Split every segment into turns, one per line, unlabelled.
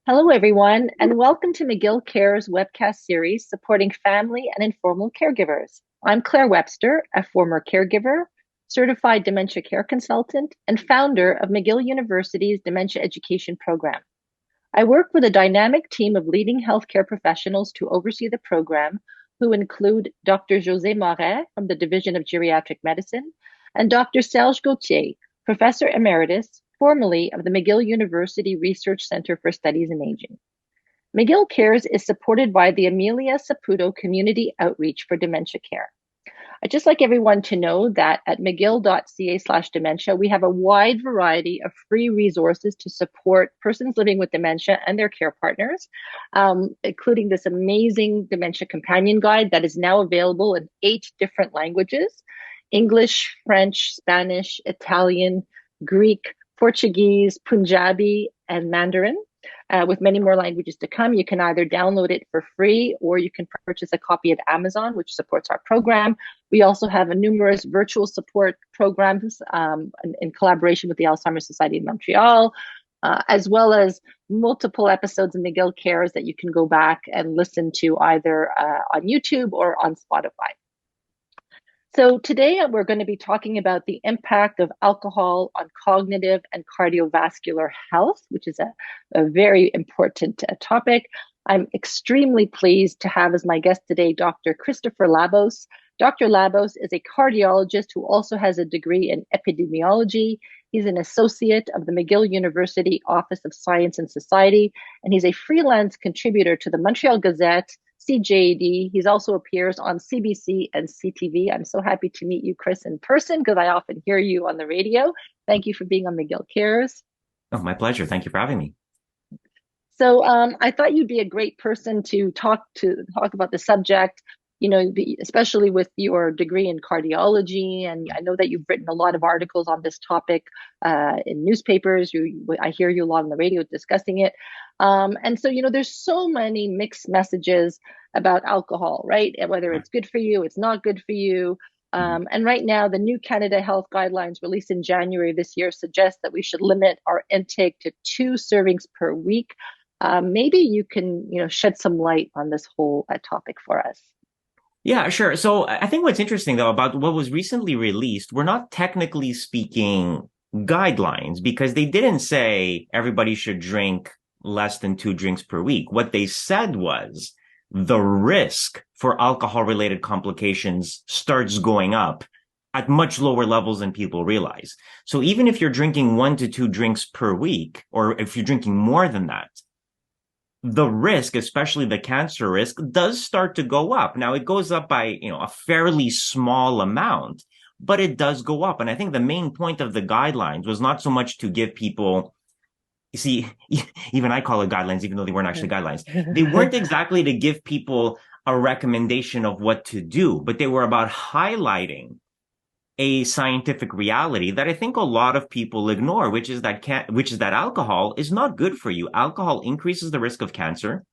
Hello, everyone, and welcome to McGill Cares webcast series supporting family and informal caregivers. I'm Claire Webster, a former caregiver, certified dementia care consultant, and founder of McGill University's Dementia Education Program. I work with a dynamic team of leading healthcare professionals to oversee the program, who include Dr. José Moret from the Division of Geriatric Medicine and Dr. Serge Gauthier, Professor Emeritus, formerly of the McGill University Research Center for Studies in Aging. McGill Cares is supported by the Amelia Saputo Community Outreach for Dementia Care. I'd just like everyone to know that at mcgill.ca/dementia, we have a wide variety of free resources to support persons living with dementia and their care partners, including this amazing dementia companion guide that is now available in 8 different languages: English, French, Spanish, Italian, Greek, Portuguese, Punjabi, and Mandarin. With many more languages to come. You can either download it for free or you can purchase a copy at Amazon, which supports our program. We also have numerous virtual support programs in collaboration with the Alzheimer's Society in Montreal, as well as multiple episodes of McGill Cares that you can go back and listen to either on YouTube or on Spotify. So today we're going to be talking about the impact of alcohol on cognitive and cardiovascular health, which is a very important topic. I'm extremely pleased to have as my guest today Dr. Christopher Labos. Dr. Labos is a cardiologist who also has a degree in epidemiology. He's an associate of the McGill University Office of Science and Society, and he's a freelance contributor to the Montreal Gazette, CJAD. He also appears on CBC and CTV. I'm so happy to meet you, Chris, in person because I often hear you on the radio. Thank you for being on McGill Cares.
Oh, my pleasure. Thank you for having me.
So I thought you'd be a great person to talk about the subject, especially with your degree in cardiology. And I know that you've written a lot of articles on this topic in newspapers. I hear you a lot on the radio discussing it. And so, there's so many mixed messages about alcohol, right? And whether it's good for you, it's not good for you. And right now, the new Canada Health Guidelines released in January this year suggest that we should limit our intake to 2 servings per week. Maybe you can, shed some light on this whole topic for us.
Yeah, sure. So I think what's interesting, though, about what was recently released, we're not technically speaking guidelines because they didn't say everybody should drink less than 2 drinks per week. What they said was the risk for alcohol-related complications starts going up at much lower levels than people realize. So even if you're drinking 1 to 2 drinks per week, or if you're drinking more than that, the risk, especially the cancer risk, does start to go up. Now, it goes up by, a fairly small amount, but it does go up. And I think the main point of the guidelines was not so much to give people, you see, even I call it guidelines, even though they weren't actually guidelines. They weren't exactly to give people a recommendation of what to do, but they were about highlighting a scientific reality that I think a lot of people ignore, which is that alcohol is not good for you. Alcohol increases the risk of cancer.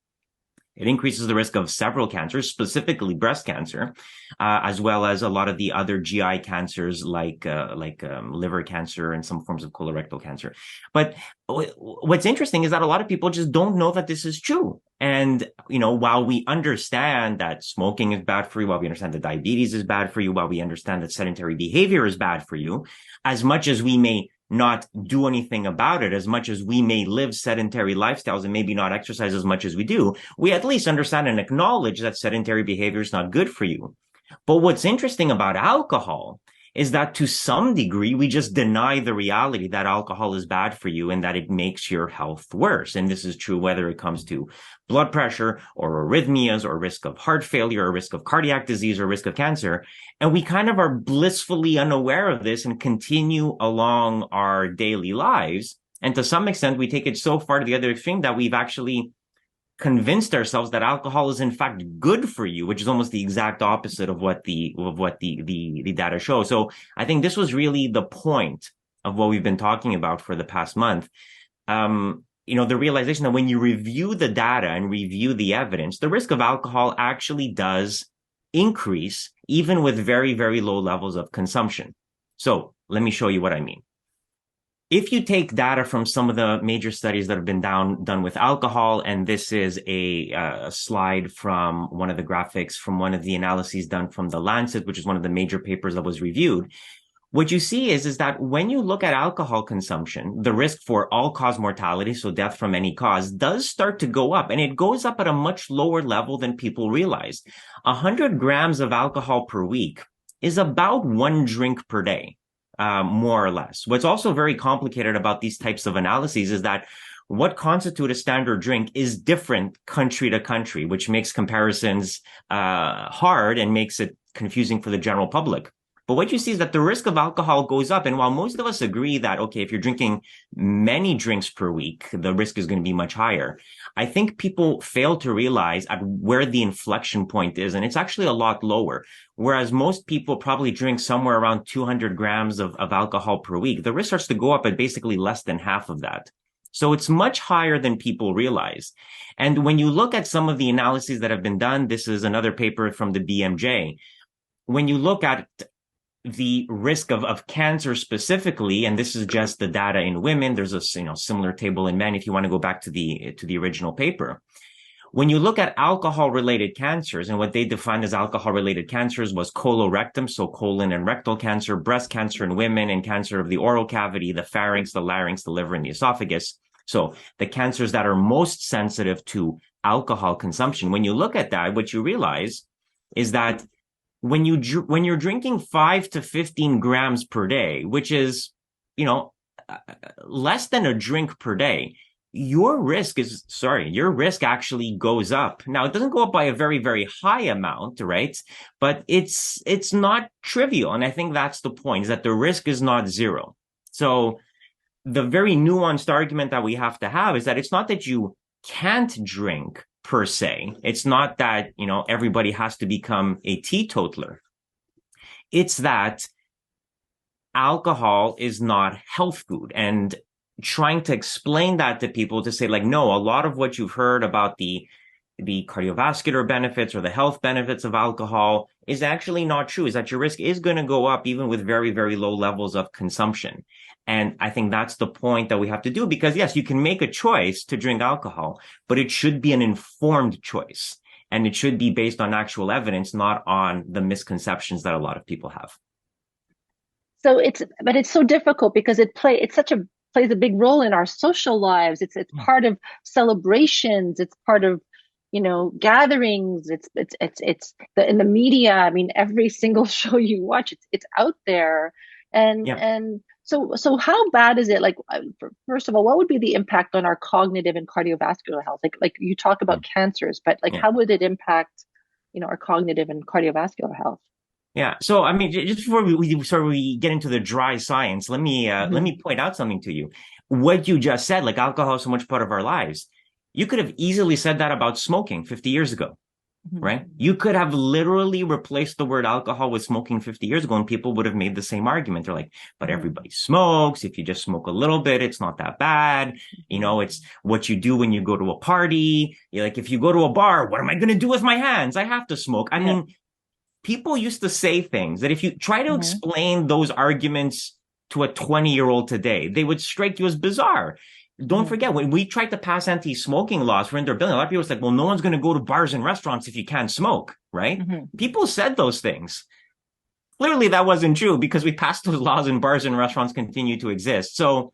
It increases the risk of several cancers, specifically breast cancer, as well as a lot of the other GI cancers like liver cancer and some forms of colorectal cancer. But what's interesting is that a lot of people just don't know that this is true. And, while we understand that smoking is bad for you, while we understand that diabetes is bad for you, while we understand that sedentary behavior is bad for you, as much as we may not do anything about it, as much as we may live sedentary lifestyles and maybe not exercise as much as we do, we at least understand and acknowledge that sedentary behavior is not good for you. But what's interesting about alcohol is that to some degree, we just deny the reality that alcohol is bad for you and that it makes your health worse. And this is true whether it comes to blood pressure or arrhythmias or risk of heart failure or risk of cardiac disease or risk of cancer. And we kind of are blissfully unaware of this and continue along our daily lives. And to some extent, we take it so far to the other extreme that we've actually convinced ourselves that alcohol is in fact good for you, which is almost the exact opposite of what the data show. So I think this was really the point of what we've been talking about for the past month. The realization that when you review the data and review the evidence, the risk of alcohol actually does increase even with very, very low levels of consumption. So let me show you what I mean. if you take data from some of the major studies that have been done with alcohol, and this is a slide from one of the graphics from one of the analyses done from the Lancet, which is one of the major papers that was reviewed, what you see is that when you look at alcohol consumption, the risk for all-cause mortality, so death from any cause, does start to go up, and it goes up at a much lower level than people realize. 100 grams of alcohol per week is about 1 drink per day. More or less. What's also very complicated about these types of analyses is that what constitutes a standard drink is different country to country, which makes comparisons hard and makes it confusing for the general public. But what you see is that the risk of alcohol goes up. And while most of us agree that, okay, if you're drinking many drinks per week, the risk is going to be much higher, I think people fail to realize at where the inflection point is. And it's actually a lot lower. Whereas most people probably drink somewhere around 200 grams of alcohol per week, the risk starts to go up at basically less than half of that. So it's much higher than people realize. And when you look at some of the analyses that have been done, this is another paper from the BMJ. When you look at the risk of cancer specifically, and this is just the data in women, there's a similar table in men if you want to go back to the original paper. When you look at alcohol-related cancers, and what they defined as alcohol-related cancers was colorectum, so colon and rectal cancer, breast cancer in women, and cancer of the oral cavity, the pharynx, the larynx, the liver, and the esophagus. So the cancers that are most sensitive to alcohol consumption. When you look at that, what you realize is that when you're drinking 5 to 15 grams per day, which is, less than a drink per day, your risk actually goes up. Now, it doesn't go up by a very, very high amount, right? But it's not trivial. And I think that's the point, is that the risk is not zero. So the very nuanced argument that we have to have is that it's not that you can't drink per se. It's not that, everybody has to become a teetotaler. It's that alcohol is not health food. And trying to explain that to people, to say like, no, a lot of what you've heard about the cardiovascular benefits or the health benefits of alcohol is actually not true, is that your risk is going to go up even with very, very low levels of consumption. And I think that's the point that we have to do, because yes, you can make a choice to drink alcohol, but it should be an informed choice. And it should be based on actual evidence, not on the misconceptions that a lot of people have.
So it's so difficult because plays a big role in our social lives. It's part of celebrations. It's part of, gatherings. It's in the media. I mean, every single show you watch, it's out there. And so how bad is it? Like, first of all, what would be the impact on our cognitive and cardiovascular health? Like you talk about cancers, but how would it impact, our cognitive and cardiovascular health?
Yeah. So, I mean, just before we get into the dry science, let me point out something to you. What you just said, like alcohol is so much part of our lives. You could have easily said that about smoking 50 years ago. Right? You could have literally replaced the word alcohol with smoking 50 years ago, and people would have made the same argument. They're like, but everybody smokes. If you just smoke a little bit, it's not that bad. It's what you do when you go to a party. You're like, if you go to a bar, what am I going to do with my hands? I have to smoke. I mean, people used to say things that if you try to explain those arguments to a 20-year-old today, they would strike you as bizarre. Don't forget, when we tried to pass anti-smoking laws for indoor building, a lot of people was like, well, no one's going to go to bars and restaurants if you can't smoke, right? People said those things. Clearly, that wasn't true, because we passed those laws and bars and restaurants continue to exist. So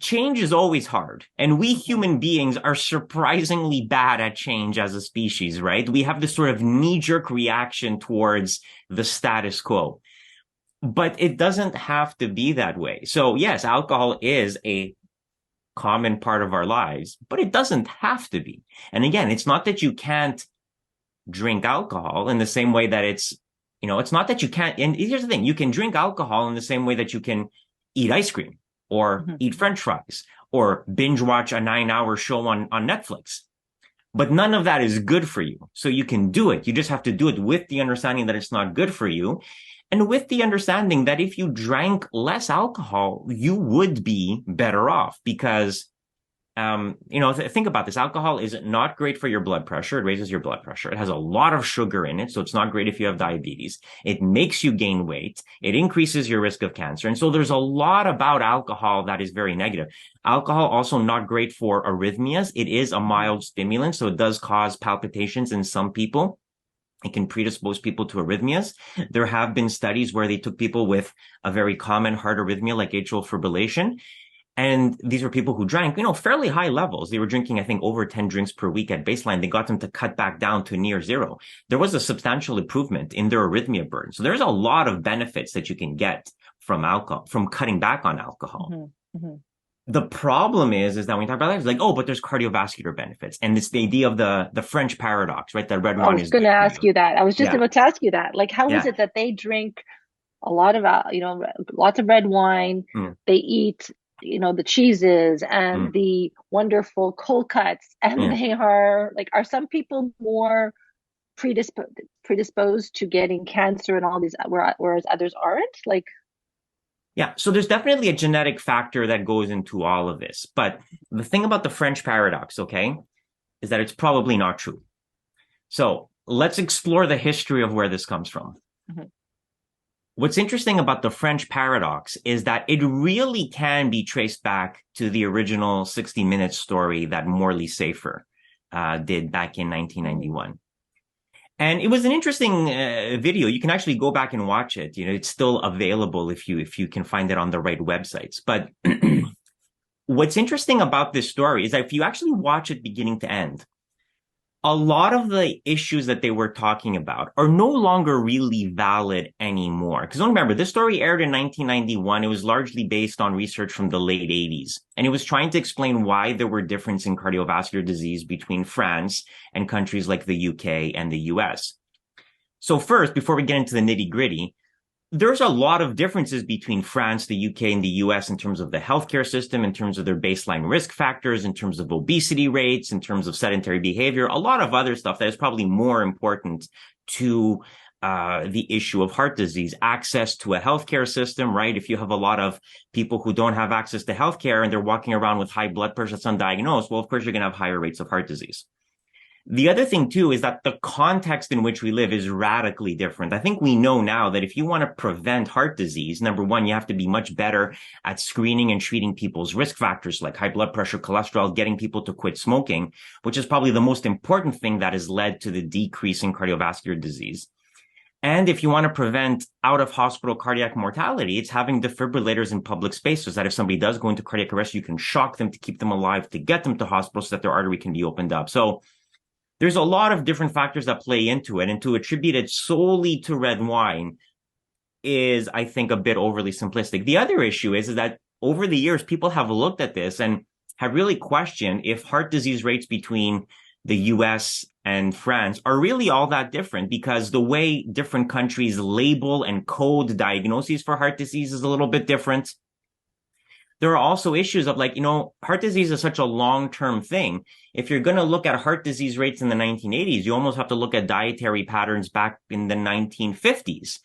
change is always hard. And we human beings are surprisingly bad at change as a species, right? We have this sort of knee-jerk reaction towards the status quo. But it doesn't have to be that way. So yes, alcohol is a common part of our lives, but it doesn't have to be. And again, it's not that you can't drink alcohol in the same way that it's not that you can't. And here's the thing, you can drink alcohol in the same way that you can eat ice cream or eat French fries or binge watch a 9-hour show on Netflix. But none of that is good for you. So you can do it. You just have to do it with the understanding that it's not good for you. And with the understanding that if you drank less alcohol, you would be better off, because Think about this. Alcohol is not great for your blood pressure. It raises your blood pressure. It has a lot of sugar in it, so it's not great if you have diabetes. It makes you gain weight. It increases your risk of cancer. And so there's a lot about alcohol that is very negative. Alcohol also not great for arrhythmias. It is a mild stimulant, so it does cause palpitations in some people. It can predispose people to arrhythmias. There have been studies where they took people with a very common heart arrhythmia like atrial fibrillation. And these were people who drank, fairly high levels. They were drinking, I think, over 10 drinks per week at baseline. They got them to cut back down to near zero. There was a substantial improvement in their arrhythmia burden. So there's a lot of benefits that you can get from alcohol, from cutting back on alcohol.
Mm-hmm. Mm-hmm.
The problem is that when we talk about that, it's like, but there's cardiovascular benefits. And it's the idea of the French paradox, right? That red wine is.
I was going to ask you that. I was just about to ask you that. Like, how is it that they drink a lot of, lots of red wine? They eat, the cheeses and the wonderful cold cuts, and they are some people more predisposed to getting cancer and all these, whereas others aren't?
Yeah, so there's definitely a genetic factor that goes into all of this. But the thing about the French paradox, okay, is that it's probably not true. So let's explore the history of where this comes from. Mm-hmm. What's interesting about the French paradox is that it really can be traced back to the original 60 Minutes story that Morley Safer did back in 1991. And it was an interesting video. You can actually go back and watch it. It's still available if you can find it on the right websites. But what's interesting about this story is that if you actually watch it beginning to end, a lot of the issues that they were talking about are no longer really valid anymore. Because don't remember, this story aired in 1991. It was largely based on research from the late 80s. And it was trying to explain why there were differences in cardiovascular disease between France and countries like the UK and the US. So first, before we get into the nitty gritty, there's a lot of differences between France, the UK, and the US in terms of the healthcare system, in terms of their baseline risk factors, in terms of obesity rates, in terms of sedentary behavior, a lot of other stuff that is probably more important to the issue of heart disease. Access to a healthcare system, right? If you have a lot of people who don't have access to healthcare and they're walking around with high blood pressure that's undiagnosed, well, of course, you're going to have higher rates of heart disease. The other thing, too, is that the context in which we live is radically different. I think we know now that if you want to prevent heart disease, number one, you have to be much better at screening and treating people's risk factors like high blood pressure, cholesterol, getting people to quit smoking, which is probably the most important thing that has led to the decrease in cardiovascular disease. And if you want to prevent out-of-hospital cardiac mortality, it's having defibrillators in public spaces so that if somebody does go into cardiac arrest, you can shock them to keep them alive, to get them to hospital so that their artery can be opened up. So there's a lot of different factors that play into it, and to attribute it solely to red wine is, I think, a bit overly simplistic. The other issue is that over the years, people have looked at this and have really questioned if heart disease rates between the US and France are really all that different, because the way different countries label and code diagnoses for heart disease is a little bit different. There are also issues of heart disease is such a long-term thing. If you're going to look at heart disease rates in the 1980s, you almost have to look at dietary patterns back in the 1950s.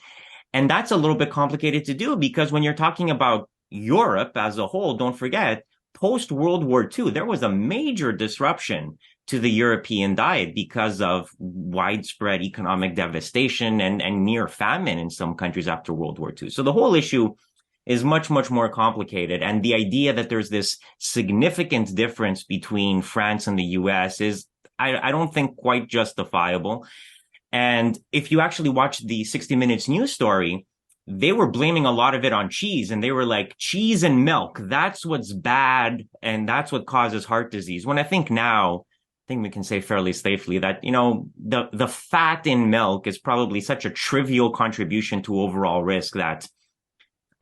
And that's a little bit complicated to do, because when you're talking about Europe as a whole, don't forget, post-World War II, there was a major disruption to the European diet because of widespread economic devastation and near famine in some countries after World War II. So the whole issue is much, much more complicated. And the idea that there's this significant difference between France and the US is, I don't think, quite justifiable. And if you actually watch the 60 Minutes news story, they were blaming a lot of it on cheese. And they were like, cheese and milk, that's what's bad. And that's what causes heart disease. When I think now, I think we can say fairly safely that, the fat in milk is probably such a trivial contribution to overall risk that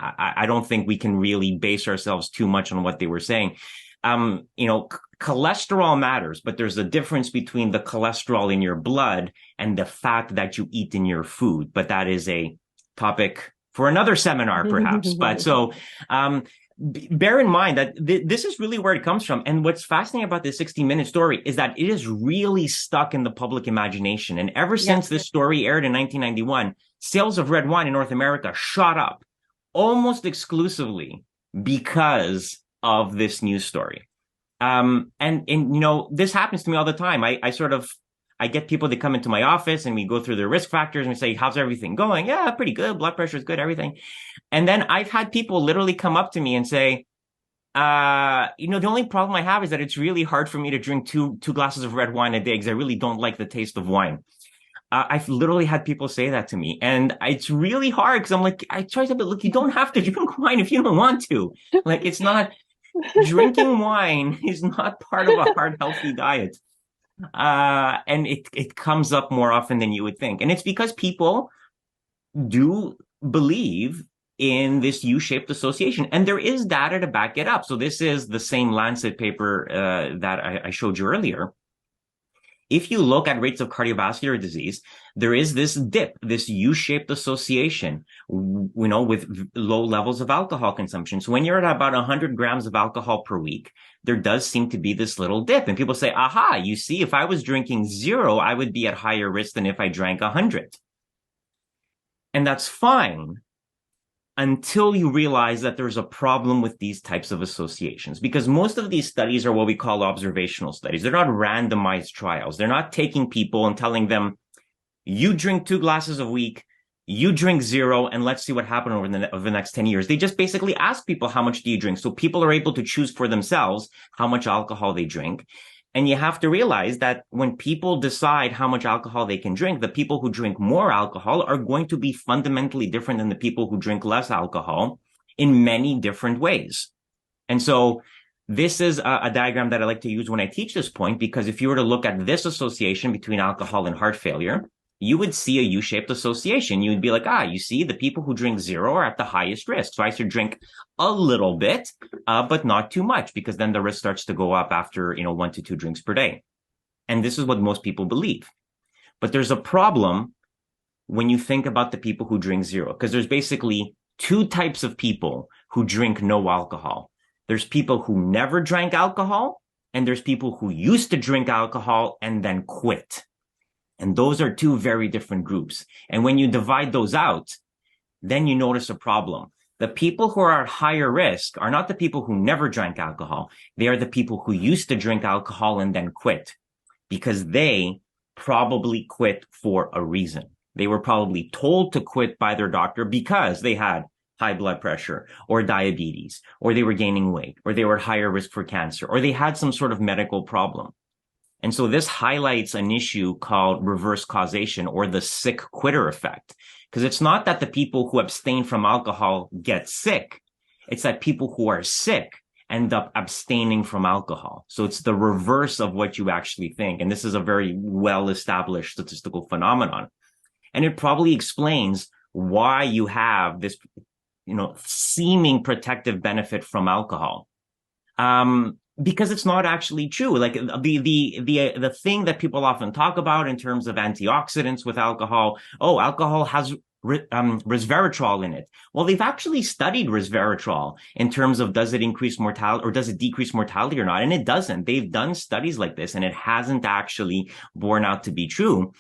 I don't think we can really base ourselves too much on what they were saying. Cholesterol matters, but there's a difference between the cholesterol in your blood and the fat that you eat in your food. But that is a topic for another seminar, perhaps. But so bear in mind that this is really where it comes from. And what's fascinating about this 60-minute story is that it is really stuck in the public imagination. And ever since this story aired in 1991, sales of red wine in North America shot up almost exclusively because of this news story. And this happens to me all the time. I get people that come into my office and we go through their risk factors and we say, how's everything going? Yeah, pretty good. Blood pressure is good, everything. And then I've had people literally come up to me and say, the only problem I have is that it's really hard for me to drink two glasses of red wine a day because I really don't like the taste of wine. I've literally had people say that to me, and it's really hard because I'm like, I try to, but look, you don't have to drink wine if you don't want to. Like, it's not drinking wine is not part of a hard, healthy diet. And it comes up more often than you would think, and it's because people do believe in this U-shaped association, and there is data to back it up. So this is the same Lancet paper that I showed you earlier. If you look at rates of cardiovascular disease, there is this dip, this U-shaped association, with low levels of alcohol consumption. So when you're at about 100 grams of alcohol per week, there does seem to be this little dip. And people say, aha, you see, if I was drinking 0, I would be at higher risk than if I drank 100. And that's fine until you realize that there's a problem with these types of associations, because most of these studies are what we call observational studies. They're not randomized trials. They're not taking people and telling them, you drink 2 glasses a week, you drink 0, and let's see what happens over the next 10 years. They just basically ask people, how much do you drink? So people are able to choose for themselves how much alcohol they drink. And you have to realize that when people decide how much alcohol they can drink, the people who drink more alcohol are going to be fundamentally different than the people who drink less alcohol in many different ways. And so this is a diagram that I like to use when I teach this point, because if you were to look at this association between alcohol and heart failure, you would see a U-shaped association. You would be like, you see, the people who drink 0 are at the highest risk. So I should drink a little bit, but not too much, because then the risk starts to go up after, 1 to 2 drinks per day. And this is what most people believe. But there's a problem when you think about the people who drink 0, because there's basically 2 types of people who drink no alcohol. There's people who never drank alcohol, and there's people who used to drink alcohol and then quit. And those are 2 very different groups. And when you divide those out, then you notice a problem. The people who are at higher risk are not the people who never drank alcohol. They are the people who used to drink alcohol and then quit, because they probably quit for a reason. They were probably told to quit by their doctor because they had high blood pressure or diabetes, or they were gaining weight, or they were at higher risk for cancer, or they had some sort of medical problem. And so this highlights an issue called reverse causation, or the sick quitter effect. Because it's not that the people who abstain from alcohol get sick. It's that people who are sick end up abstaining from alcohol. So it's the reverse of what you actually think. And this is a very well-established statistical phenomenon. And it probably explains why you have this, seeming protective benefit from alcohol. Because it's not actually true. Like the thing that people often talk about in terms of antioxidants with alcohol, alcohol has resveratrol in it. Well, they've actually studied resveratrol in terms of does it increase mortality or does it decrease mortality or not? And it doesn't. They've done studies like this, and it hasn't actually borne out to be true.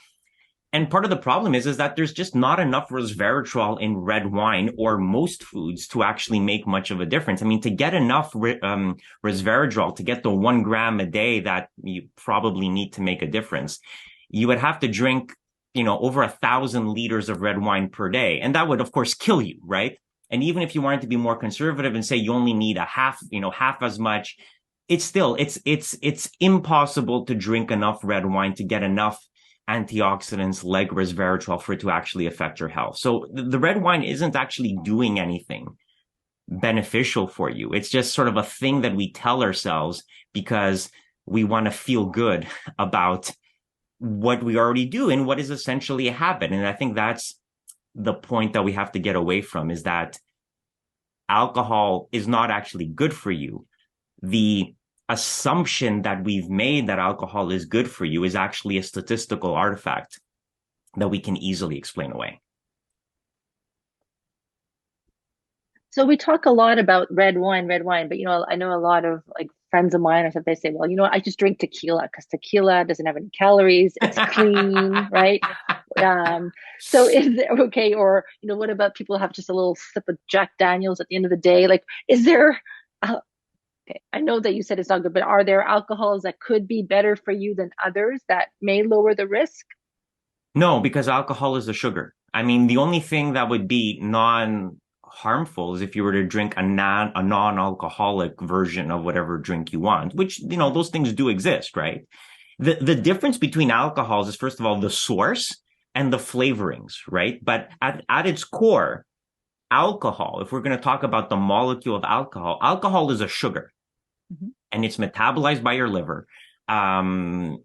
And part of the problem is that there's just not enough resveratrol in red wine or most foods to actually make much of a difference. I mean, to get enough resveratrol, to get the 1 gram a day that you probably need to make a difference, you would have to drink, over 1,000 liters of red wine per day. And that would, of course, kill you, right? And even if you wanted to be more conservative and say you only need half as much, it's still, it's impossible to drink enough red wine to get enough antioxidants like resveratrol for it to actually affect your health. So the red wine isn't actually doing anything beneficial for you. It's just sort of a thing that we tell ourselves because we want to feel good about what we already do and what is essentially a habit. And I think that's the point that we have to get away from, is that alcohol is not actually good for you. The assumption that we've made that alcohol is good for you is actually a statistical artifact that we can easily explain away.
So we talk a lot about red wine, but I know a lot of friends of mine or something, they say, well, I just drink tequila because tequila doesn't have any calories, it's clean, right? So is it okay? Or, what about people who have just a little sip of Jack Daniels at the end of the day? Like, is there Okay. I know that you said it's not good, but are there alcohols that could be better for you than others that may lower the risk?
No, because alcohol is a sugar. I mean, the only thing that would be non-harmful is if you were to drink a non-alcoholic version of whatever drink you want, which, those things do exist, right? The difference between alcohols is, first of all, the source and the flavorings, right? But at its core, alcohol, if we're going to talk about the molecule of alcohol, alcohol is a sugar, and it's metabolized by your liver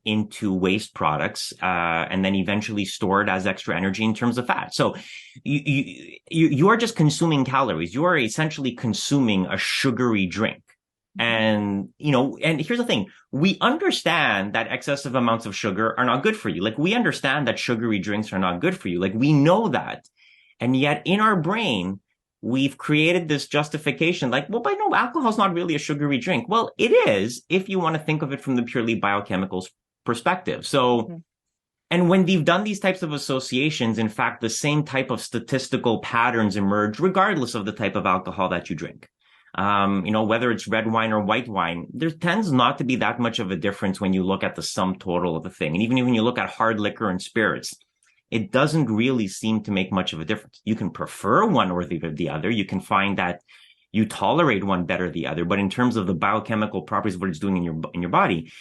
into waste products, and then eventually stored as extra energy in terms of fat. So you are just consuming calories. You are essentially consuming a sugary drink. And, and here's the thing. We understand that excessive amounts of sugar are not good for you. Like, we understand that sugary drinks are not good for you. Like, we know that. And yet in our brain, we've created this justification like, well, but no, alcohol is not really a sugary drink. Well, it is if you want to think of it from the purely biochemical perspective. So, and when they've done these types of associations, in fact, the same type of statistical patterns emerge regardless of the type of alcohol that you drink. Whether it's red wine or white wine, there tends not to be that much of a difference when you look at the sum total of the thing. And even when you look at hard liquor and spirits, it doesn't really seem to make much of a difference. You can prefer one or the other. You can find that you tolerate one better than the other. But in terms of the biochemical properties of what it's doing in your body,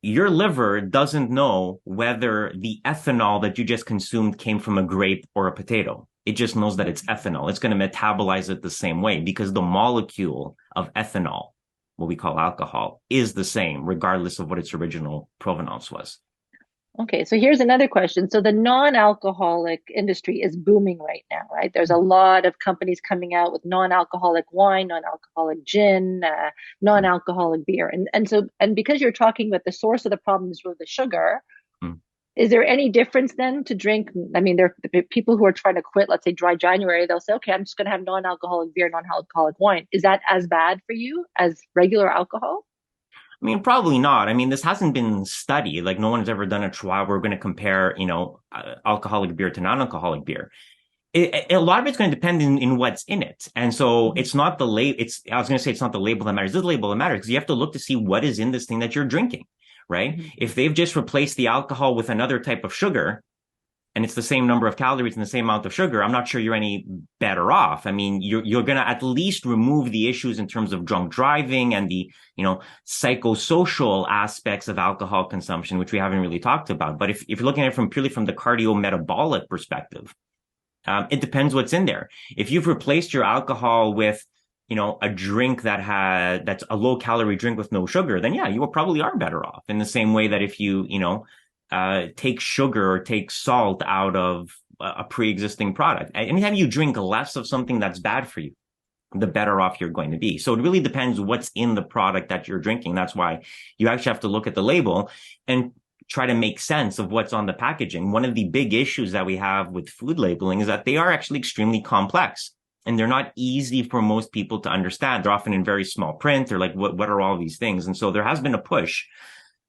your liver doesn't know whether the ethanol that you just consumed came from a grape or a potato. It just knows that it's ethanol. It's going to metabolize it the same way because the molecule of ethanol, what we call alcohol, is the same regardless of what its original provenance was.
Okay, so here's another question. So the non-alcoholic industry is booming right now, right? There's a lot of companies coming out with non-alcoholic wine, non-alcoholic gin, non-alcoholic beer. And because you're talking about the source of the problem is really the sugar, is there any difference then to drink? I mean, there are people who are trying to quit, let's say dry January, they'll say, okay, I'm just going to have non-alcoholic beer, non-alcoholic wine. Is that as bad for you as regular alcohol?
I mean, probably not. I mean, this hasn't been studied. Like, no one's ever done a trial where we're going to compare, alcoholic beer to non-alcoholic beer. A lot of it's going to depend in what's in it. And so it's not the label. I was going to say it's not the label that matters. It's the label that matters because you have to look to see what is in this thing that you're drinking, right? If they've just replaced the alcohol with another type of sugar, and it's the same number of calories and the same amount of sugar, I'm not sure you're any better off. I mean, you're going to at least remove the issues in terms of drunk driving and the, psychosocial aspects of alcohol consumption, which we haven't really talked about. But if you're looking at it purely from the cardiometabolic perspective, it depends what's in there. If you've replaced your alcohol with, a drink that's a low calorie drink with no sugar, then yeah, you probably are better off in the same way that if you, take sugar or take salt out of a pre-existing product. Anytime you drink less of something that's bad for you, the better off you're going to be. So it really depends what's in the product that you're drinking. That's why you actually have to look at the label and try to make sense of what's on the packaging. One of the big issues that we have with food labeling is that they are actually extremely complex and they're not easy for most people to understand. They're often in very small print. They're like, what are all these things? And so there has been a push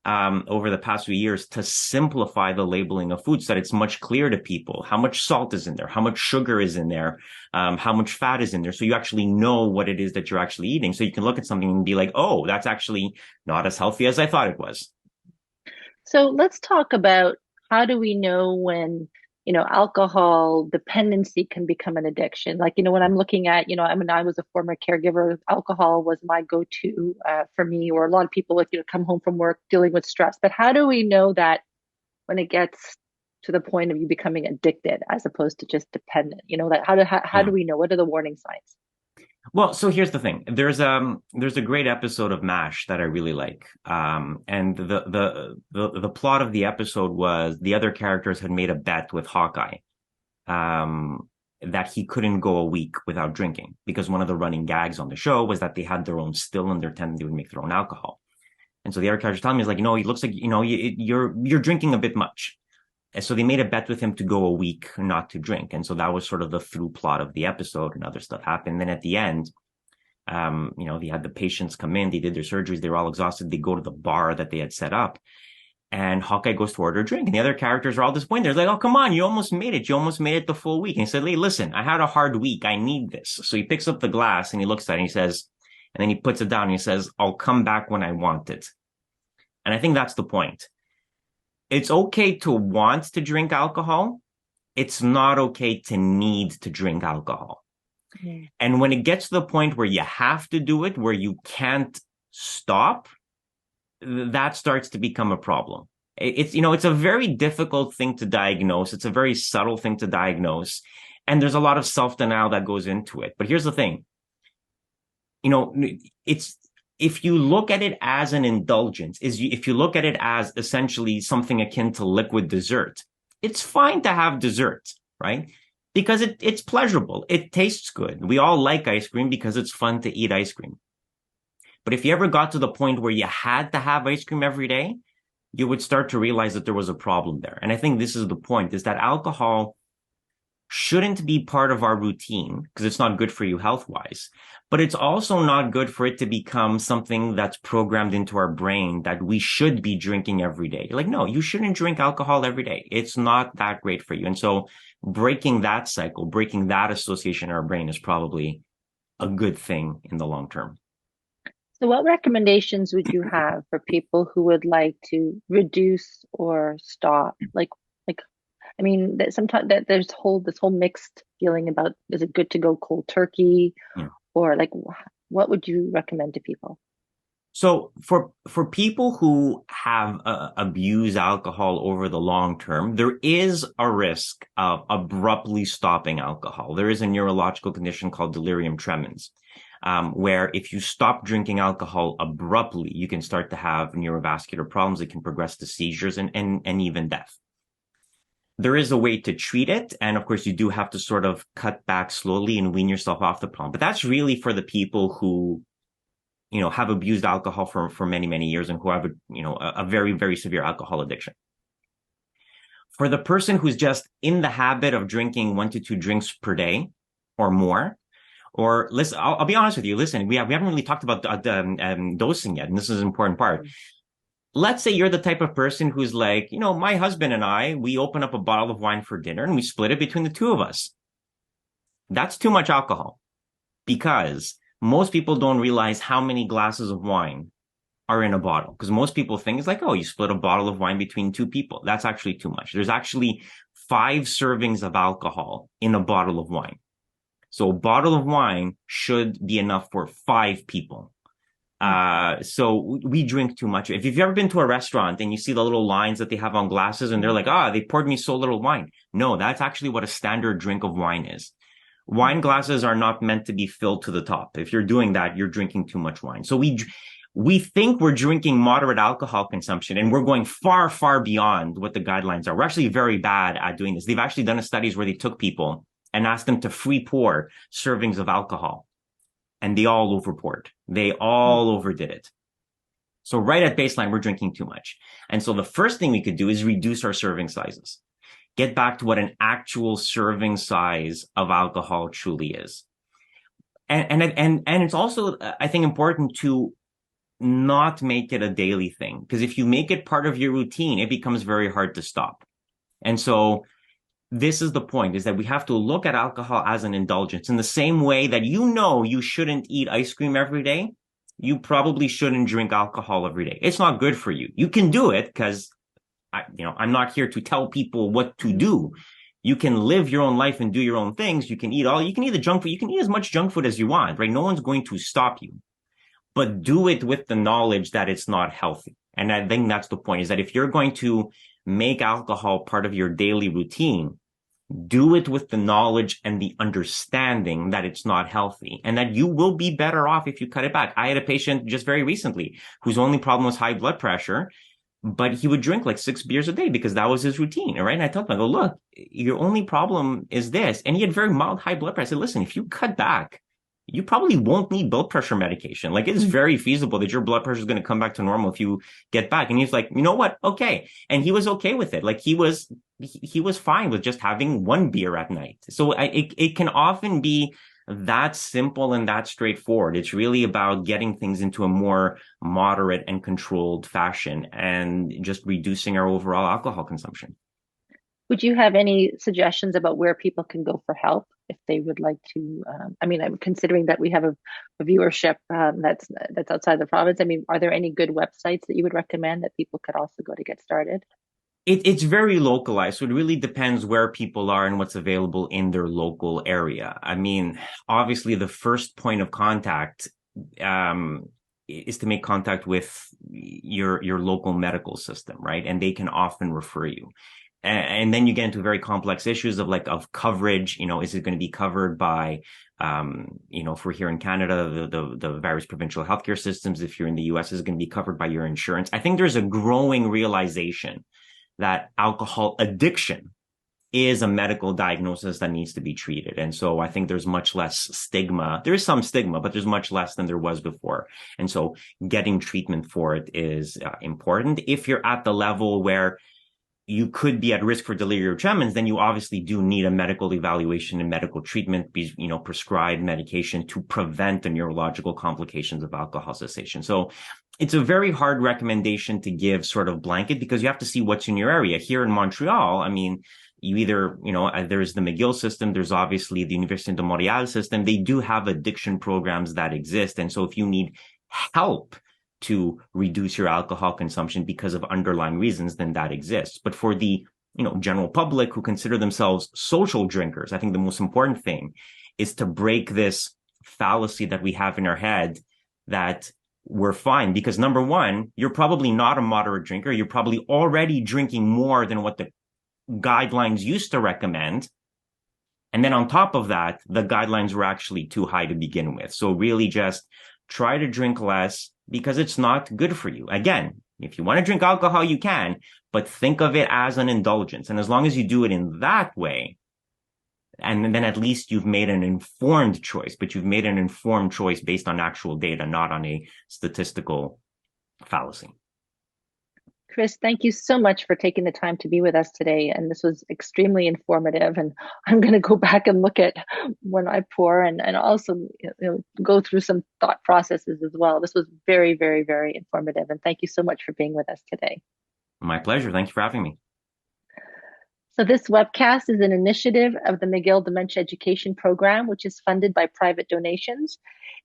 over the past few years to simplify the labeling of food so that it's much clearer to people how much salt is in there, how much sugar is in there, how much fat is in there. So you actually know what it is that you're actually eating. So you can look at something and be like, oh, that's actually not as healthy as I thought it was.
So let's talk about how do we know when alcohol dependency can become an addiction. Like, when I'm looking at, I was a former caregiver, alcohol was my go-to for me, or a lot of people like, come home from work dealing with stress. But how do we know that when it gets to the point of you becoming addicted as opposed to just dependent, that how do we know? What are the warning signs?
Well, so here's the thing. There's a great episode of MASH that I really like. And the plot of the episode was the other characters had made a bet with Hawkeye, that he couldn't go a week without drinking because one of the running gags on the show was that they had their own still and they would make their own alcohol. And so the other character's telling me is like, it looks like, you're drinking a bit much. And so they made a bet with him to go a week not to drink. And so that was sort of the through plot of the episode, and other stuff happened. Then at the end, they had the patients come in, they did their surgeries, they were all exhausted. They go to the bar that they had set up and Hawkeye goes to order a drink and the other characters are all disappointed. They're like, oh, come on, you almost made it. You almost made it the full week. And he said, hey, listen, I had a hard week. I need this. So he picks up the glass and he looks at it and he says, And then he puts it down and he says, I'll come back when I want it. And I think that's the point. It's okay to want to drink alcohol. It's not okay to need to drink alcohol. Mm. And when it gets to the point where you have to do it, where you can't stop, that starts to become a problem. It's a very difficult thing to diagnose. It's a very subtle thing to diagnose. And there's a lot of self-denial that goes into it. But here's the thing. If you look at it as an indulgence, if you look at it as essentially something akin to liquid dessert, it's fine to have dessert, right? Because it's pleasurable. It tastes good. We all like ice cream because it's fun to eat ice cream. But if you ever got to the point where you had to have ice cream every day, you would start to realize that there was a problem there. And I think this is the point, is that alcohol shouldn't be part of our routine because it's not good for you health-wise. But it's also not good for it to become something that's programmed into our brain that we should be drinking every day. Like, no, you shouldn't drink alcohol every day. It's not that great for you. And so breaking that cycle, breaking that association in our brain is probably a good thing in the long term.
So what recommendations would you have for people who would like to reduce or stop? I mean, that sometimes that there's this whole mixed feeling about, is it good to go cold turkey? Yeah. Or what would you recommend to people?
So for people who have abused alcohol over the long term, there is a risk of abruptly stopping alcohol. There is a neurological condition called delirium tremens, where if you stop drinking alcohol abruptly, you can start to have neurovascular problems. It can progress to seizures and even death. There is a way to treat it. And of course, you do have to sort of cut back slowly and wean yourself off the problem. But that's really for the people who, have abused alcohol for many, many years and who have a very, very severe alcohol addiction. For the person who's just in the habit of drinking 1 to 2 drinks per day or more, or listen, I'll be honest with you. Listen, we haven't really talked about dosing yet. And this is an important part. Let's say you're the type of person who's like, my husband and I, we open up a bottle of wine for dinner and we split it between the two of us. That's too much alcohol, because most people don't realize how many glasses of wine are in a bottle. Because most people think it's like, oh, you split a bottle of wine between 2 people. That's actually too much. There's actually 5 servings of alcohol in a bottle of wine. So a bottle of wine should be enough for 5 people. So we drink too much. If you've ever been to a restaurant and you see the little lines that they have on glasses and they're like, they poured me so little wine. No, that's actually what a standard drink of wine is. Wine glasses are not meant to be filled to the top. If you're doing that, you're drinking too much wine. So we think we're drinking moderate alcohol consumption, and we're going far, far beyond what the guidelines are. We're actually very bad at doing this. They've actually done studies where they took people and asked them to free pour servings of alcohol. And they all overpoured. They all overdid it. So right at baseline, we're drinking too much. And so the first thing we could do is reduce our serving sizes. Get back to what an actual serving size of alcohol truly is. And it's also, I think, important to not make it a daily thing. Because if you make it part of your routine, it becomes very hard to stop. And so this is the point, is that we have to look at alcohol as an indulgence in the same way that you shouldn't eat ice cream every day. You probably shouldn't drink alcohol every day. It's not good for you. You can do it because I'm not here to tell people what to do. You can live your own life and do your own things. You can eat the junk food. You can eat as much junk food as you want, right? No one's going to stop you, but do it with the knowledge that it's not healthy. And I think that's the point, is that if you're going to make alcohol part of your daily routine, do it with the knowledge and the understanding that it's not healthy and that you will be better off if you cut it back. I had a patient just very recently whose only problem was high blood pressure, but he would drink like 6 beers a day because that was his routine. Right. And I told him, look, your only problem is this. And he had very mild high blood pressure. I said, listen, if you cut back, you probably won't need blood pressure medication. Like, it's very feasible that your blood pressure is going to come back to normal if you get back. And he's like, you know what? Okay. And he was okay with it. Like, he was fine with just having 1 beer at night. So it can often be that simple and that straightforward. It's really about getting things into a more moderate and controlled fashion and just reducing our overall alcohol consumption.
Would you have any suggestions about where people can go for help if they would like to? I'm considering that we have a viewership that's outside the province. I mean, are there any good websites that you would recommend that people could also go to get started?
It's very localized, so it really depends where people are and what's available in their local area. I mean, obviously, the first point of contact is to make contact with your local medical system, right? And they can often refer you. And then you get into very complex issues of coverage. Is it going to be covered by, if we're here in Canada, the various provincial healthcare systems? If you're in the US, is it going to be covered by your insurance? I think there's a growing realization that alcohol addiction is a medical diagnosis that needs to be treated. And so I think there's much less stigma. There is some stigma, but there's much less than there was before. And so getting treatment for it is important. If you're at the level where you could be at risk for delirium tremens, then you obviously do need a medical evaluation and medical treatment, prescribed medication to prevent the neurological complications of alcohol cessation. So it's a very hard recommendation to give sort of blanket because you have to see what's in your area. Here in Montreal, I mean, you either, there's the McGill system, there's obviously the Université de Montréal system. They do have addiction programs that exist. And so if you need help to reduce your alcohol consumption because of underlying reasons, then that exists. But for the, general public who consider themselves social drinkers, I think the most important thing is to break this fallacy that we have in our head that we're fine. Because number one, you're probably not a moderate drinker. You're probably already drinking more than what the guidelines used to recommend. And then on top of that, the guidelines were actually too high to begin with. So really just try to drink less because it's not good for you. Again, if you want to drink alcohol, you can, but think of it as an indulgence. And as long as you do it in that way, and then at least you've made an informed choice, but you've made an informed choice based on actual data, not on a statistical fallacy.
Chris, thank you so much for taking the time to be with us today. And this was extremely informative. And I'm going to go back and look at when I pour and also go through some thought processes as well. This was very, very, very informative. And thank you so much for being with us today.
My pleasure. Thank you for having me.
So this webcast is an initiative of the McGill Dementia Education Program, which is funded by private donations.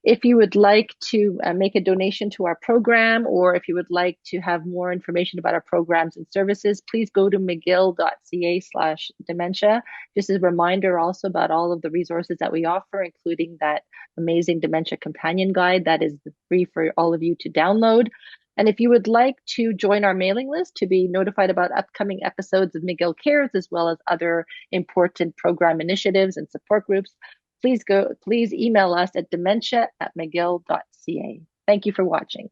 If you would like to make a donation to our program, or if you would like to have more information about our programs and services, please go to mcgill.ca/dementia. Just as a reminder also about all of the resources that we offer, including that amazing dementia companion guide that is free for all of you to download. And if you would like to join our mailing list to be notified about upcoming episodes of McGill Cares, as well as other important program initiatives and support groups, please email us at dementia@mcgill.ca. Thank you for watching.